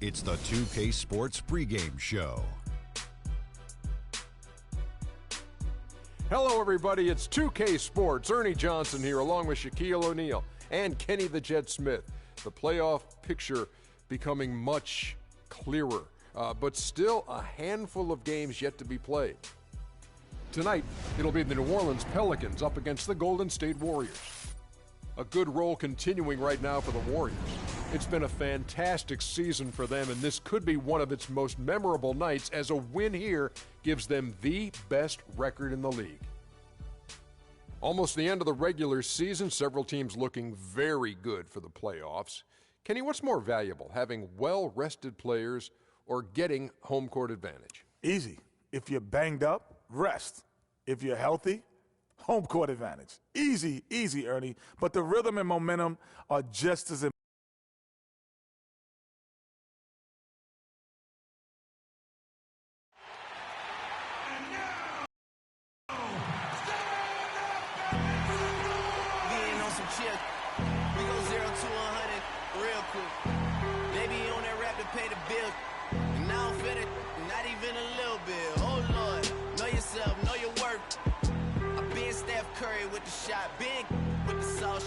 It's the 2K Sports pregame show. Hello, everybody. It's 2K Sports. Ernie Johnson here, along with Shaquille O'Neal and Kenny the Jet Smith. The playoff picture becoming much clearer, but still a handful of games yet to be played. Tonight, it'll be the New Orleans Pelicans up against the Golden State Warriors. A good roll continuing right now for the Warriors. It's been a fantastic season for them, and this could be one of its most memorable nights, as a win here gives them the best record in the league. Almost the end of the regular season, several teams looking very good for the playoffs. Kenny, what's more valuable, having well-rested players or getting home court advantage? Easy. If you're banged up, rest. If you're healthy, home court advantage. Easy, easy, Ernie. But the rhythm and momentum are just as important.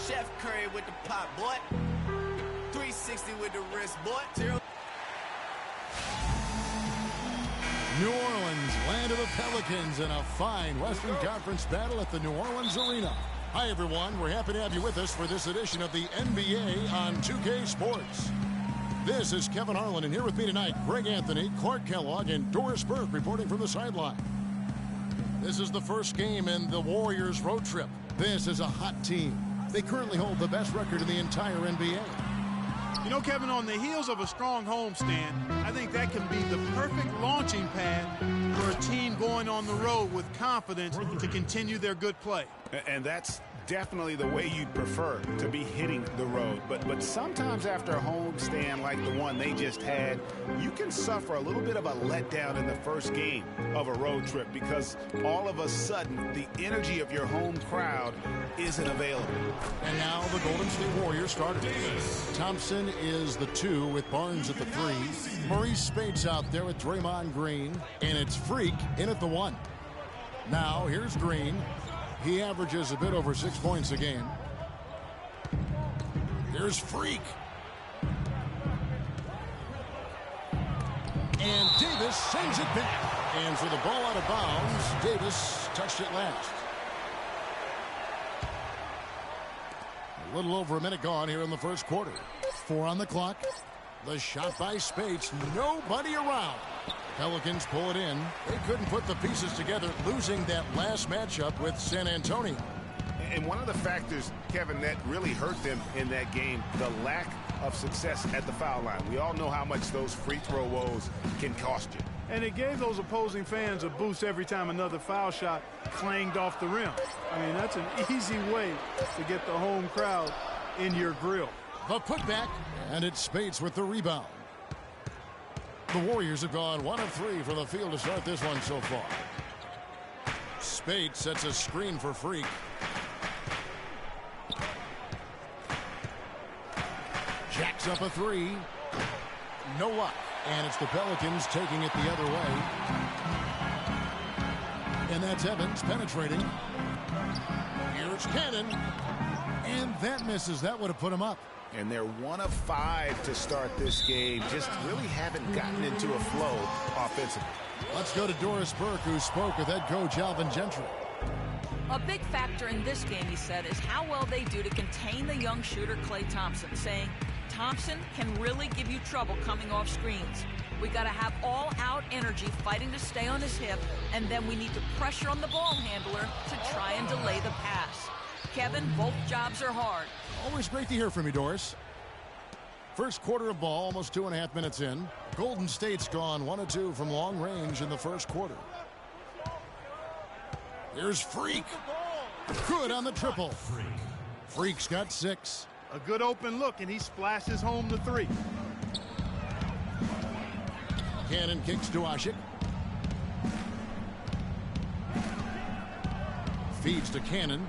Chef Curry with the pop, boy. 360 with the wrist, boy. New Orleans, land of the Pelicans, in a fine Western Conference battle at the New Orleans Arena. Hi, everyone. We're happy to have you with us for this edition of the NBA on 2K Sports. This is Kevin Harlan, and here with me tonight, Greg Anthony, Clark Kellogg, and Doris Burke reporting from the sideline. This is the first game in the Warriors road trip. This is a hot team. They currently hold the best record in the entire NBA. You know, Kevin, on the heels of a strong homestand, I think that can be the perfect launching pad for a team going on the road with confidence to continue their good play. And that's definitely the way you'd prefer to be hitting the road. But sometimes after a homestand like the one they just had, you can suffer a little bit of a letdown in the first game of a road trip because all of a sudden the energy of your home crowd isn't available. And now the Golden State Warriors starters. Thompson is the 2 with Barnes at the 3. Maurice Speights out there with Draymond Green. And it's Freak in at the 1. Now here's Green. He averages a bit over 6 points a game. Here's Freak. And Davis sends it back. And for the ball out of bounds, Davis touched it last. A little over a minute gone here in the first quarter. 4 on the clock. The shot by Speights. Nobody around. Pelicans pull it in. They couldn't put the pieces together, losing that last matchup with San Antonio. And one of the factors, Kevin, that really hurt them in that game, the lack of success at the foul line. We all know how much those free throw woes can cost you. And it gave those opposing fans a boost every time another foul shot clanged off the rim. I mean, that's an easy way to get the home crowd in your grill. The putback, and it's Speights with the rebound. The Warriors have gone 1 of 3 from the field to start this one so far. Speights sets a screen for Freak. Jacks up a 3. No luck. And it's the Pelicans taking it the other way. And that's Evans penetrating. Here's Cannon. And that misses. That would have put him up. And they're 1 of 5 to start this game. Just really haven't gotten into a flow offensively. Let's go to Doris Burke, who spoke with head coach Alvin Gentry. A big factor in this game, he said, is how well they do to contain the young shooter Klay Thompson, saying Thompson can really give you trouble coming off screens. We got to have all-out energy fighting to stay on his hip, and then we need to pressure on the ball handler to try and delay the pass. Kevin, both jobs are hard. Always great to hear from you, Doris. First quarter of ball, almost 2.5 minutes in. Golden State's gone 1 of 2 from long range in the first quarter. Here's Freak. Good on the triple. Freak's got 6. A good open look, and he splashes home the 3. Cannon kicks to Asik. Feeds to Cannon.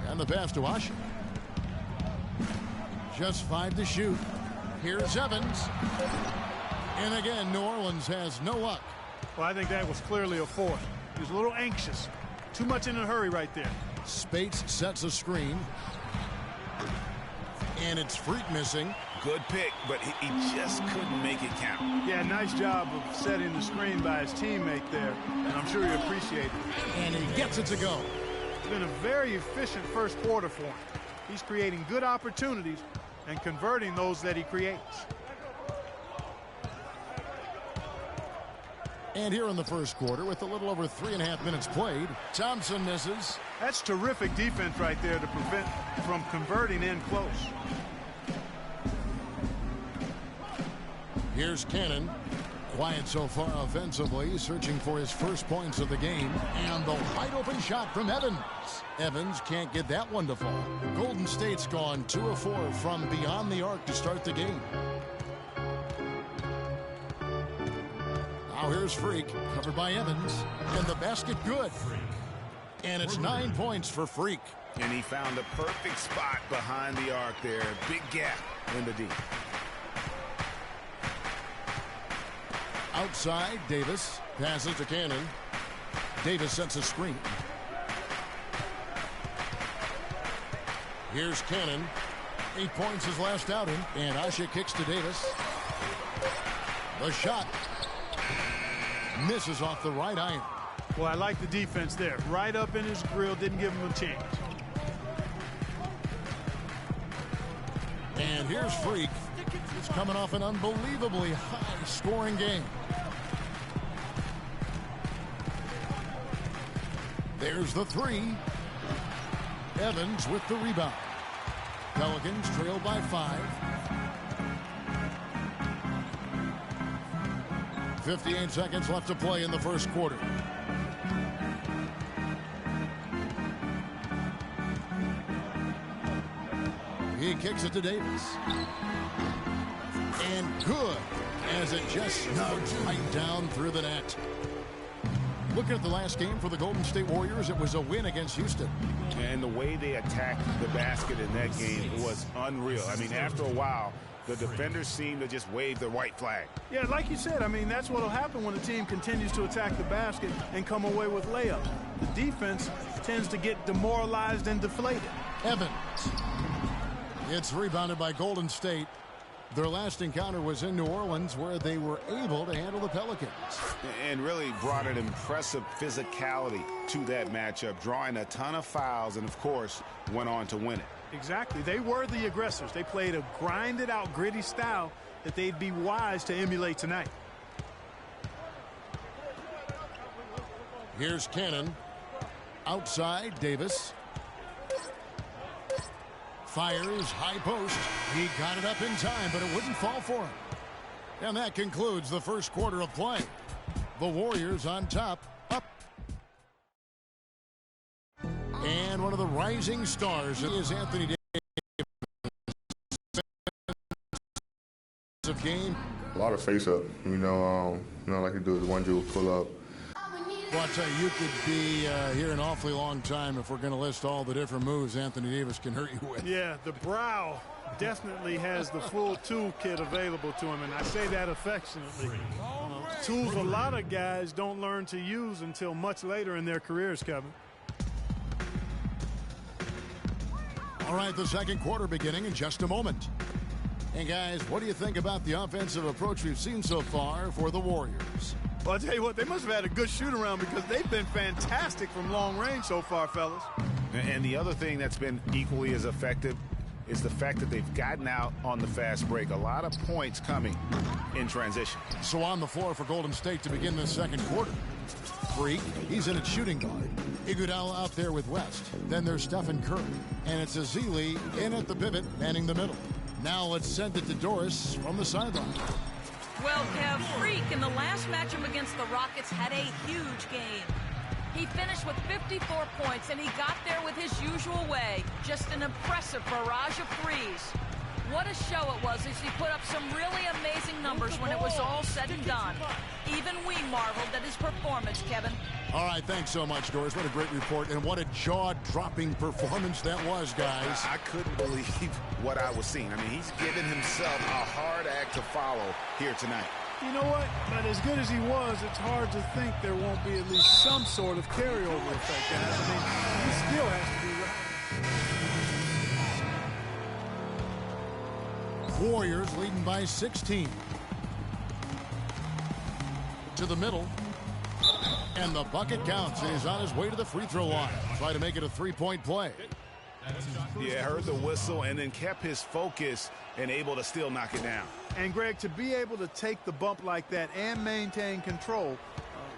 And the pass to Asik. Just 5 to shoot. Here's Evans. And again, New Orleans has no luck. Well, I think that was clearly a force. He was a little anxious. Too much in a hurry right there. Spates sets a screen. And it's Freak missing. Good pick, but he just couldn't make it count. Yeah, nice job of setting the screen by his teammate there. And I'm sure he appreciated it. And he gets it to go. It's been a very efficient first quarter for him. He's creating good opportunities and converting those that he creates. And here in the first quarter, with a little over 3.5 minutes played, Thompson misses. That's terrific defense right there to prevent from converting in close. Here's Cannon. Quiet so far offensively, searching for his first points of the game. And the wide open shot from Evans. Evans can't get that one to fall. Golden State's gone 2 of 4 from beyond the arc to start the game. Now here's Freak, covered by Evans. And the basket good. And it's 9 points for Freak. And he found the perfect spot behind the arc there. Big gap in the D. Outside, Davis passes to Cannon. Davis sets a screen. Here's Cannon. 8 points his last outing. And Asha kicks to Davis. The shot misses off the right iron. Well, I like the defense there. Right up in his grill, didn't give him a chance. And here's Freak. He's coming off an unbelievably high-scoring game. There's the 3. Evans with the rebound. Pelicans trail by 5. 58 seconds left to play in the first quarter. He kicks it to Davis. And good, as it just snugs right down through the net. Looking at the last game for the Golden State Warriors, it was a win against Houston. And the way they attacked the basket in that game was unreal. I mean, after a while, the defenders seemed to just wave the white flag. Yeah, like you said, I mean, that's what will happen when the team continues to attack the basket and come away with layups. The defense tends to get demoralized and deflated. Evans. It's rebounded by Golden State. Their last encounter was in New Orleans, where they were able to handle the Pelicans. And really brought an impressive physicality to that matchup, drawing a ton of fouls, and of course, went on to win it. Exactly. They were the aggressors. They played a grinded-out, gritty style that they'd be wise to emulate tonight. Here's Cannon. Outside, Davis. Fires, high post. He got it up in time, but it wouldn't fall for him. And that concludes the first quarter of play. The Warriors on top, up. And one of the rising stars is Anthony Davis. Of game. A lot of face-up, like you do the one dribble pull-up. Well, I'll tell you could be here an awfully long time if we're going to list all the different moves Anthony Davis can hurt you with. Yeah, the brow definitely has the full toolkit available to him, and I say that affectionately. Tools a lot of guys don't learn to use until much later in their careers, Kevin. All right, the second quarter beginning in just a moment. And guys, what do you think about the offensive approach we've seen so far for the Warriors? Well, I'll tell you what, they must have had a good shoot-around because they've been fantastic from long range so far, fellas. And the other thing that's been equally as effective is the fact that they've gotten out on the fast break. A lot of points coming in transition. So on the floor for Golden State to begin the second quarter. Freak, he's in at shooting guard. Iguodala out there with West. Then there's Stephen Curry. And it's Ezeli in at the pivot, manning the middle. Now let's send it to Doris from the sideline. Well, Kev, Freak in the last matchup against the Rockets had a huge game. He finished with 54 points, and he got there with his usual way. Just an impressive barrage of threes. What a show it was as he put up some really amazing numbers when it was all said and done. Even we marveled at his performance, Kevin. All right, thanks so much, Doris. What a great report, and what a jaw-dropping performance that was, guys. I couldn't believe what I was seeing. I mean, he's given himself a hard act to follow here tonight. You know what? But as good as he was, it's hard to think there won't be at least some sort of carryover effect, guys. I mean, he still has to be right. Warriors leading by 16. To the middle. And the bucket counts, and he's on his way to the free throw line. Try to make it a three-point play. Yeah, heard the whistle and then kept his focus and able to still knock it down. And, Greg, to be able to take the bump like that and maintain control,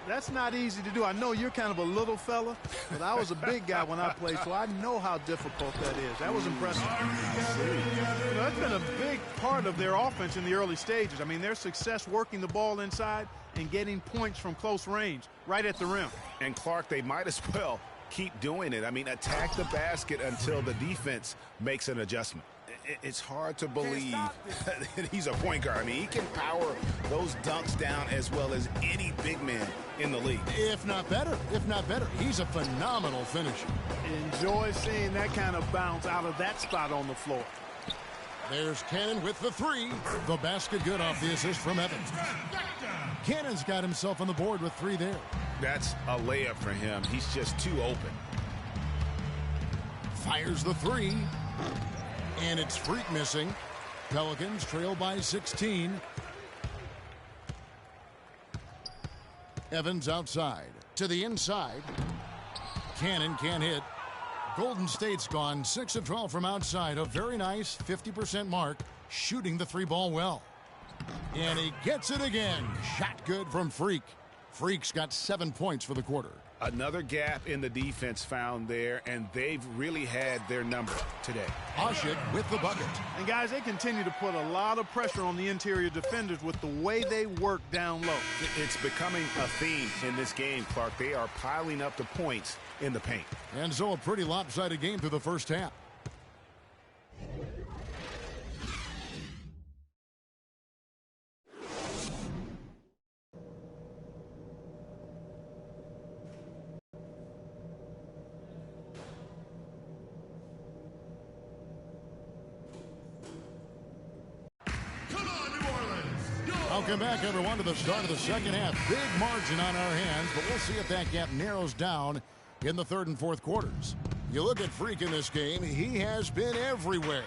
that's not easy to do. I know you're kind of a little fella, but I was a big guy when I played, so I know how difficult that is. That was impressive. You know, that's been a big part of their offense in the early stages. I mean, their success working the ball inside and getting points from close range right at the rim. And, Clark, they might as well keep doing it. I mean, attack the basket until the defense makes an adjustment. It's hard to believe that he's a point guard. I mean, he can power those dunks down as well as any big man in the league. If not better. He's a phenomenal finisher. Enjoy seeing that kind of bounce out of that spot on the floor. There's Cannon with the three. The basket good off the assist from Evans. Cannon's got himself on the board with three there. That's a layup for him. He's just too open. Fires the three. And it's Freak missing. Pelicans trail by 16. Evans outside. To the inside. Cannon can't hit. Golden State's gone 6 of 12 from outside. A very nice 50% mark. Shooting the three ball well. And he gets it again. Shot good from Freak. Freak's got 7 points for the quarter. Another gap in the defense found there, and they've really had their number today. Asik with the bucket. And, guys, they continue to put a lot of pressure on the interior defenders with the way they work down low. It's becoming a theme in this game, Clark. They are piling up the points in the paint. And so a pretty lopsided game through the first half. Welcome back, everyone, to the start of the second half. Big margin on our hands, but we'll see if that gap narrows down in the third and fourth quarters. You look at Freak in this game, he has been everywhere.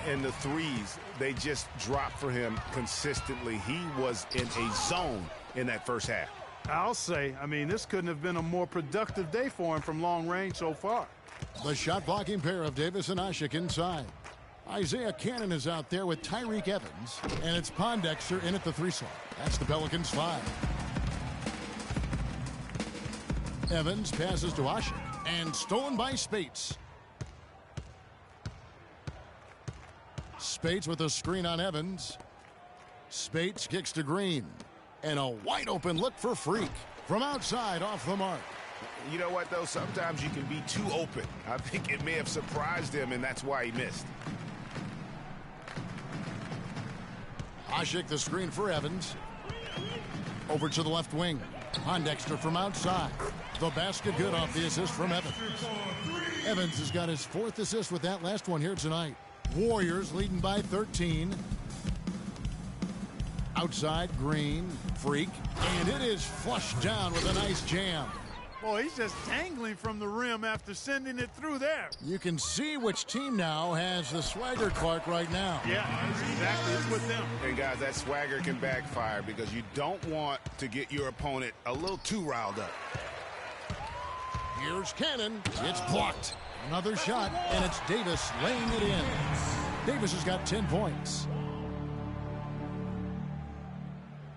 And the threes, they just dropped for him consistently. He was in a zone in that first half. I'll say, I mean, this couldn't have been a more productive day for him from long range so far. The shot-blocking pair of Davis and Asik inside. Isaiah Cannon is out there with Tyreke Evans, and it's Pondexter in at the three slot. That's the Pelicans 5. Evans passes to Asik, and stolen by Spates. Spates with a screen on Evans. Spates kicks to Green, and a wide open look for Freak from outside off the mark. You know what, though? Sometimes you can be too open. I think it may have surprised him, and that's why he missed. Asik the screen for Evans. Over to the left wing. Pondexter from outside. The basket good off the assist from Evans. Evans has got his 4th assist with that last one here tonight. Warriors leading by 13. Outside, Green, Freak, and it is flushed down with a nice jam. Boy, he's just dangling from the rim after sending it through there. You can see which team now has the swagger, Clark, right now. Yeah, exactly. It's with them. And, guys, that swagger can backfire because you don't want to get your opponent a little too riled up. Here's Cannon. It's blocked. Another shot, and it's Davis laying it in. Davis has got 10 points.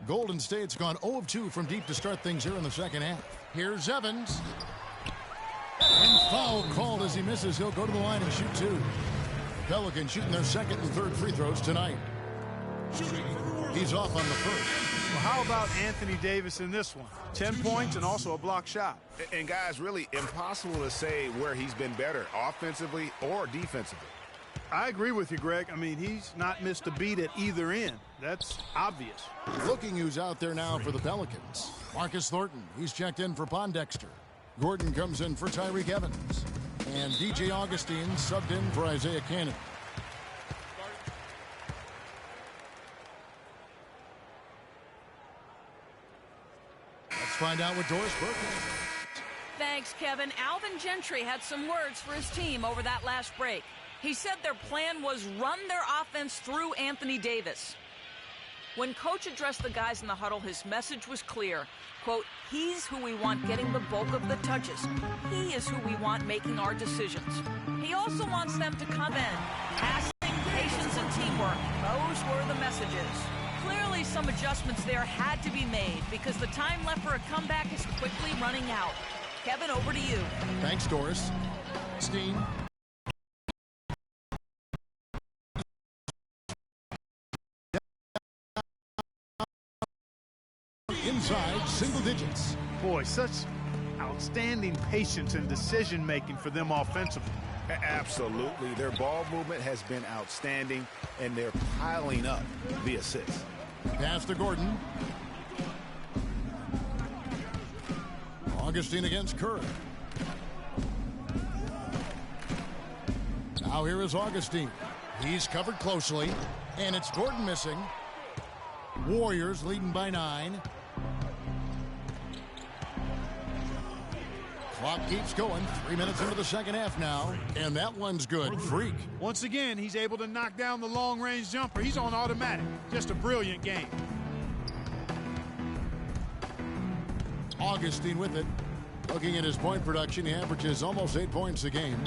Golden State's gone 0 of 2 from deep to start things here in the second half. Here's Evans. And foul called as he misses. He'll go to the line and shoot 2. Pelicans shooting their second and third free throws tonight. He's off on the first. Well, how about Anthony Davis in this one? 10 points and also a block shot. And, guys, really impossible to say where he's been better, offensively or defensively. I agree with you, Greg. I mean, he's not missed a beat at either end. That's obvious. Looking who's out there now for the Pelicans. Marcus Thornton, he's checked in for Pondexter. Gordon comes in for Tyreke Evans. And DJ Augustine subbed in for Isaiah Cannon. Let's find out what Doris Burke has. Thanks, Kevin. Alvin Gentry had some words for his team over that last break. He said their plan was run their offense through Anthony Davis. When Coach addressed the guys in the huddle, his message was clear. Quote, he's who we want getting the bulk of the touches. He is who we want making our decisions. He also wants them to come in. Passing, patience, and teamwork. Those were the messages. Clearly, some adjustments there had to be made because the time left for a comeback is quickly running out. Kevin, over to you. Thanks, Doris. Steen. Inside single digits. Boy, such outstanding patience and decision-making for them offensively. Absolutely. Their ball movement has been outstanding, and they're piling up the assists. Pass to Gordon. Augustine against Curry. Now here is Augustine. He's covered closely, and it's Gordon missing. Warriors leading by 9. Clock keeps going. 3 minutes into the second half now. And that one's good. Freak. Once again, he's able to knock down the long-range jumper. He's on automatic. Just a brilliant game. Augustine with it. Looking at his point production, he averages almost 8 points a game.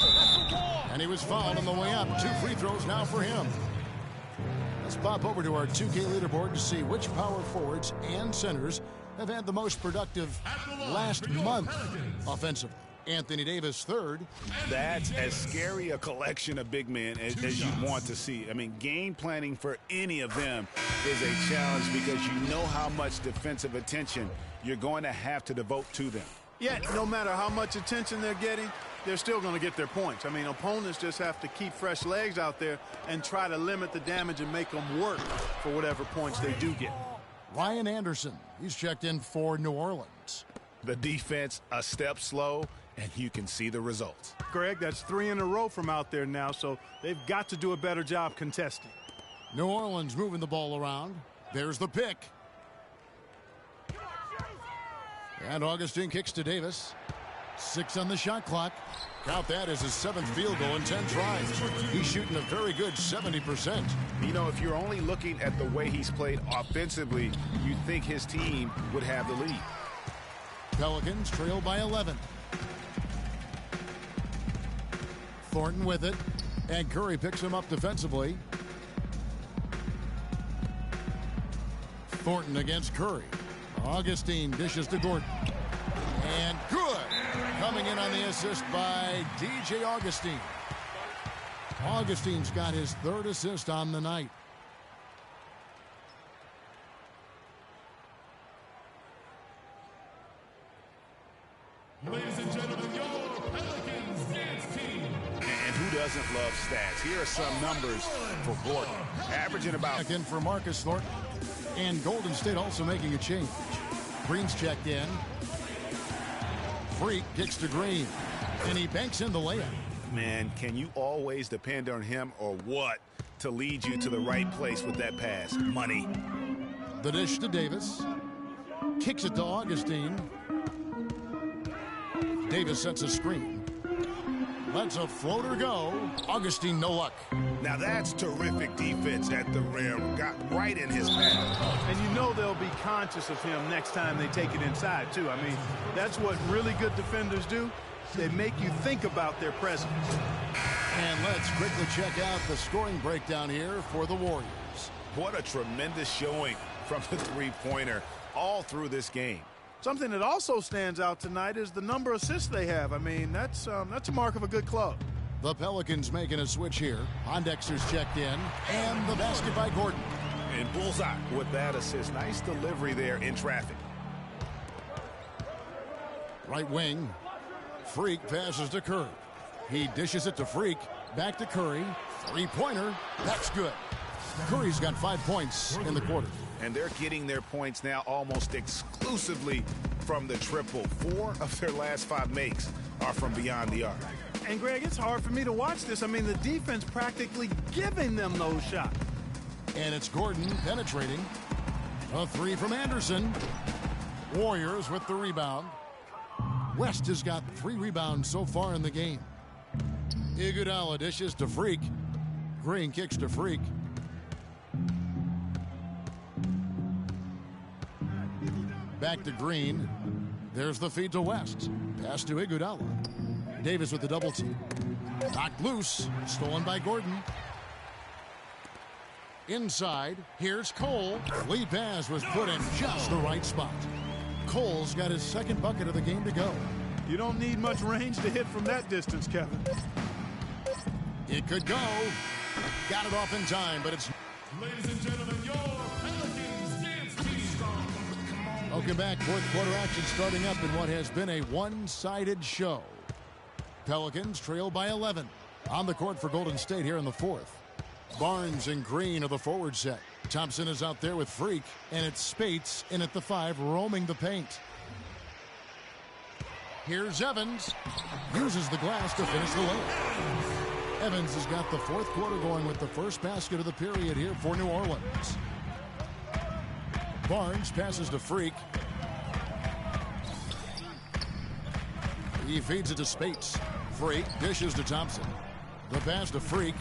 And he was fouled on the way up. 2 free throws now for him. Let's pop over to our 2K leaderboard to see which power forwards and centers have had the most productive last month offensively. Anthony Davis third. That's as scary a collection of big men as you want to see. I mean, game planning for any of them is a challenge because you know how much defensive attention you're going to have to devote to them. Yeah, no matter how much attention they're getting, they're still going to get their points. I mean, opponents just have to keep fresh legs out there and try to limit the damage and make them work for whatever points they do get. Ryan Anderson, he's checked in for New Orleans. The defense a step slow, and you can see the results. Greg, that's 3 in a row from out there now, so they've got to do a better job contesting. New Orleans moving the ball around. There's the pick. And Augustine kicks to Davis. 6 on the shot clock. Count that as his 7th field goal in 10 tries. He's shooting a very good 70%. You know, if you're only looking at the way he's played offensively, you'd think his team would have the lead. Pelicans trail by 11. Thornton with it. And Curry picks him up defensively. Thornton against Curry. Augustine dishes to Gordon. And good. Coming in on the assist by DJ Augustine. Augustine's got his 3rd assist on the night. Ladies and gentlemen, your Pelicans dance team. And who doesn't love stats? Here are some numbers for Gordon. Averaging about... Back in for Marcus Thornton. And Golden State also making a change. Green's checked in. Freak kicks to Green. And he banks in the layup. Man, can you always depend on him or what to lead you to the right place with that pass? Money. The dish to Davis. Kicks it to Augustine. Davis sets a screen. Lets a floater go. Augustine, no luck. Now that's terrific defense at the rim. Got right in his path. And you know they'll be conscious of him next time they take it inside, too. I mean, that's what really good defenders do. They make you think about their presence. And let's quickly check out the scoring breakdown here for the Warriors. What a tremendous showing from the three-pointer all through this game. Something that also stands out tonight is the number of assists they have. I mean, that's a mark of a good club. The Pelicans making a switch here. Pondexter's checked in. And the basket by Gordon. And bullseye with that assist. Nice delivery there in traffic. Right wing. Freak passes to Curry. He dishes it to Freak. Back to Curry. Three-pointer. That's good. Curry's got 5 points in the quarter. And they're getting their points now almost exclusively from the triple. 4 of their last 5 makes are from beyond the arc. And, Greg, it's hard for me to watch this. I mean, the defense practically giving them those shots. And it's Gordon penetrating. A 3 from Anderson. Warriors with the rebound. West has got 3 rebounds so far in the game. Iguodala dishes to Freak. Green kicks to Freak. Back to Green. There's the feed to West. Pass to Iguodala. Davis with the double team. Knocked loose. Stolen by Gordon. Inside. Here's Cole. Lee pass was put in just the right spot. Cole's got his second bucket of the game to go. You don't need much range to hit from that distance, Kevin. It could go. Got it off in time, but it's... Ladies and gentlemen, your Pelicans dance team. Welcome back. Fourth quarter action starting up in what has been a one-sided show. Pelicans trail by 11. On the court for Golden State here in the fourth. Barnes and Green are the forward set. Thompson is out there with Freak, and it's Spates in at the 5, roaming the paint. Here's Evans. Uses the glass to finish the layup. Evans has got the fourth quarter going with the first basket of the period here for New Orleans. Barnes passes to Freak. He feeds it to Spates. Freak dishes to Thompson. The pass to Freak.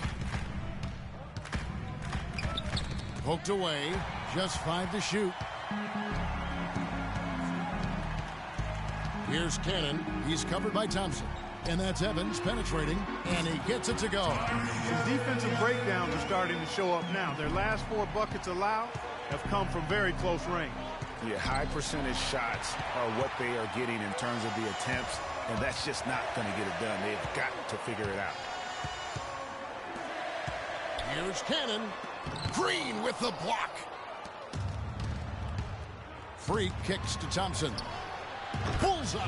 Poked away. Just 5 to shoot. Here's Cannon. He's covered by Thompson. And that's Evans penetrating, and he gets it to go. The defensive breakdowns are starting to show up now. Their last 4 buckets allowed have come from very close range. Yeah, high percentage shots are what they are getting in terms of the attempts, and that's just not going to get it done. They've got to figure it out. Here's Cannon. Green with the block. Freak kicks to Thompson. Bullseye.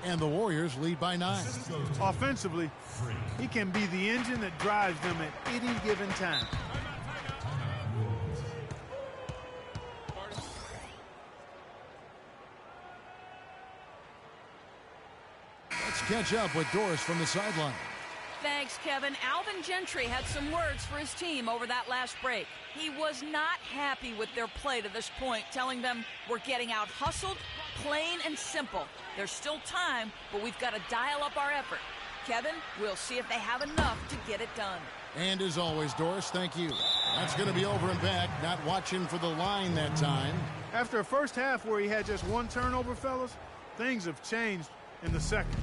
And the Warriors lead by 9. Offensively, he can be the engine that drives them at any given time. Let's catch up with Doris from the sideline. Thanks, Kevin. Alvin Gentry had some words for his team over that last break. He was not happy with their play to this point, telling them we're getting out hustled, plain and simple. There's still time, but we've got to dial up our effort. Kevin, we'll see if they have enough to get it done. And as always, Doris, thank you. That's going to be over and back. Not watching for the line that time. After a first half where he had just 1 turnover, fellas, things have changed in the second.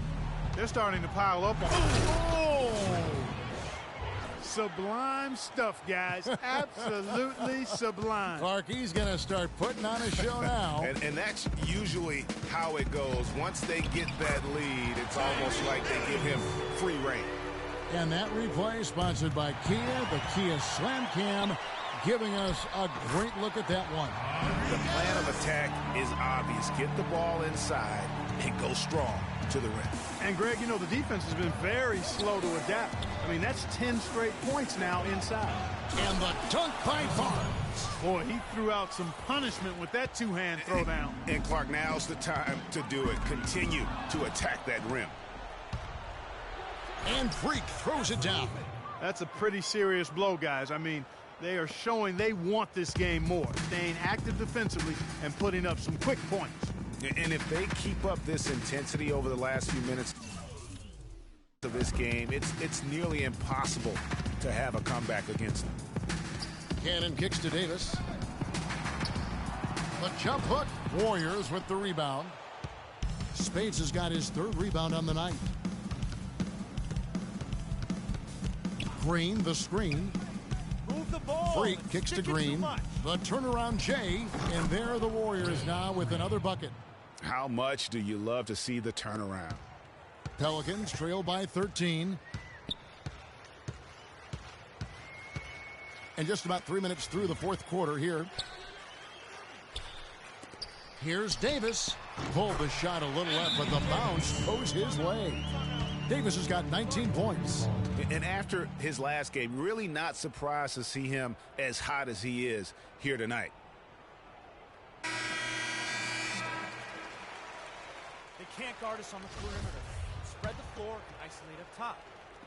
They're starting to pile up on him. Oh! Sublime stuff, guys. Absolutely sublime. Clarkie's going to start putting on a show now. And that's usually how it goes. Once they get that lead, it's almost like they give him free rein. And that replay sponsored by Kia, the Kia Slam Cam, giving us a great look at that one. The plan of attack is obvious. Get the ball inside and go strong to the rim. And, Greg, you know, the defense has been very slow to adapt. I mean, that's 10 straight points now inside. And the dunk by Barnes. Boy, he threw out some punishment with that 2-hand throwdown. And Clark, now's the time to do it. Continue to attack that rim. And Freak throws it down. That's a pretty serious blow, guys. I mean, they are showing they want this game more, staying active defensively and putting up some quick points. And if they keep up this intensity over the last few minutes of this game, it's nearly impossible to have a comeback against them. Cannon kicks to Davis. The jump hook. Warriors with the rebound. Spades has got his 3rd rebound on the night. Green, the screen. Move the ball. Freak kicks to Green. The turnaround Jay. And there are the Warriors now with another bucket. How much do you love to see the turnaround? Pelicans trail by 13. And just about 3 minutes through the fourth quarter here. Here's Davis. Pulled the shot a little left, but the bounce goes his way. Davis has got 19 points. And after his last game, really not surprised to see him as hot as he is here tonight. They can't guard us on the perimeter. Spread the floor and isolate up top.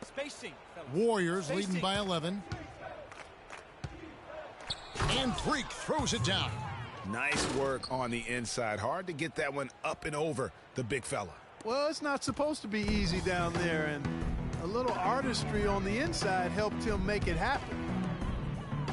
Spacing, fellas. Warriors Spacing. leading by 11. And Freak throws it down. Nice work on the inside. Hard to get that one up and over the big fella. Well, it's not supposed to be easy down there, and a little artistry on the inside helped him make it happen.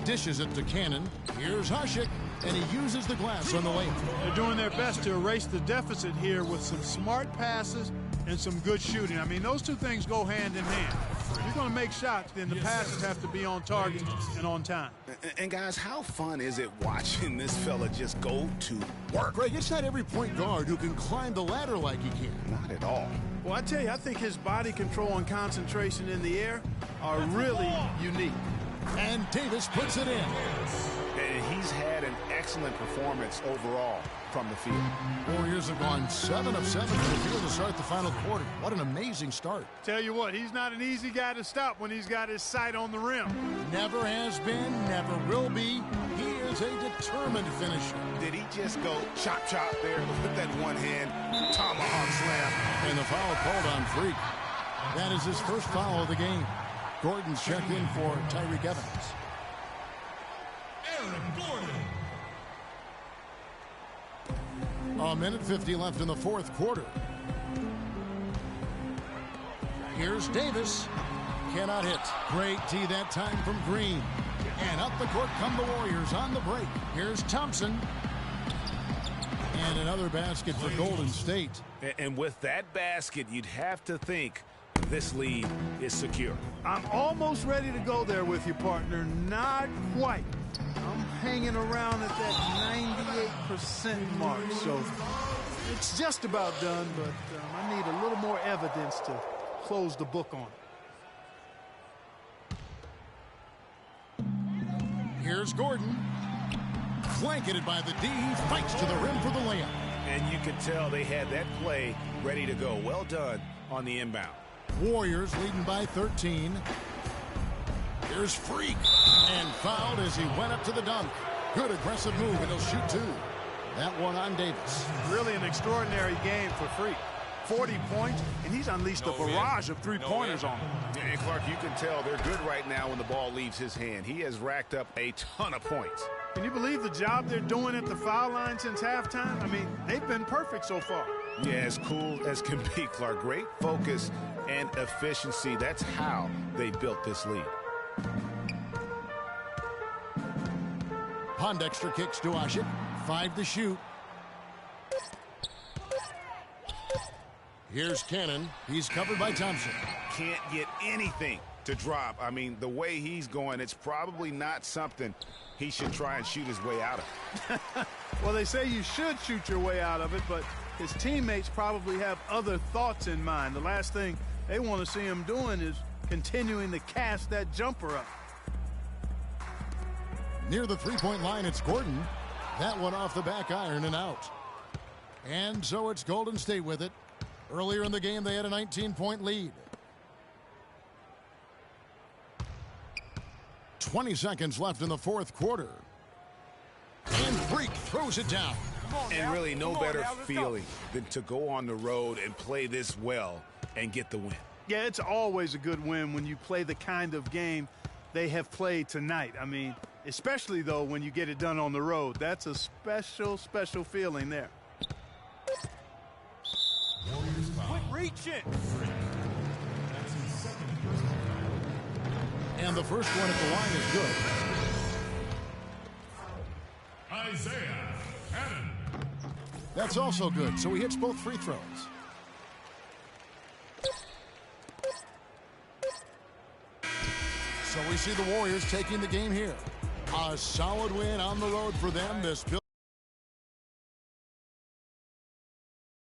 Dishes it to Cannon. Here's Hasek, and he uses the glass on the layup. They're doing their best to erase the deficit here with some smart passes and some good shooting. I mean, those two things go hand in hand. If you're going to make shots, then the passes have to be on target and on time. And guys, how fun is it watching this fella just go to work? Greg, it's not every point guard who can climb the ladder like he can. Not at all. Well, I tell you, I think his body control and concentration in the air are really unique. And Davis puts it in. And he's had an excellent performance overall from the field. Warriors have gone 7 of 7 from the field to start the final quarter. What an amazing start. Tell you what, he's not an easy guy to stop when he's got his sight on the rim. Never has been, never will be. He is a determined finisher. Did he just go chop there with that one hand tomahawk slam? And the foul called on Freak. That is his first foul of the game. Gordon's checked in for Tyreke Evans. Aaron Gordon. A minute 50 left in the fourth quarter. Here's Davis. Cannot hit. Great D that time from Green. And up the court come the Warriors on the break. Here's Thompson. And another basket for Golden State. And with that basket, you'd have to think this lead is secure. I'm almost ready to go there with you, partner. Not quite. I'm hanging around at that 98% mark, so it's just about done, but I need a little more evidence to close the book on it. Here's Gordon. Blanketed by the D. He fights to the rim for the layup. And you can tell they had that play ready to go. Well done on the inbound. Warriors leading by 13. Here's Freak. And fouled as he went up to the dunk. Good aggressive move, and he'll shoot two. That one on Davis. Really an extraordinary game for Freak. 40 points, and he's unleashed a barrage of three-pointers on him. And Clark, you can tell they're good right now when the ball leaves his hand. He has racked up a ton of points. Can you believe the job they're doing at the foul line since halftime? I mean, they've been perfect so far. Yeah, as cool as can be, Clark. Great focus and efficiency. That's how they built this lead. Pondexter kicks to Hasek. 5 to shoot. Here's Cannon. He's covered by Thompson. Can't get anything to drop. I mean, the way he's going, it's probably not something he should try and shoot his way out of. Well, they say you should shoot your way out of it, but his teammates probably have other thoughts in mind. The last thing they want to see him doing is continuing to cast that jumper up. Near the three-point line, it's Gordon. That one off the back iron and out. And so it's Golden State with it. Earlier in the game, they had a 19-point lead. 20 seconds left in the fourth quarter. And Freak throws it down. And really no better feeling than to go on the road and play this well and get the win. Yeah, it's always a good win when you play the kind of game they have played tonight. I mean, especially, though, when you get it done on the road. That's a special, special feeling there. Quit reaching. And the first one at the line is good. Isaiah Cannon. That's also good, so he hits both free throws. So we see the Warriors taking the game here. A solid win on the road for them. This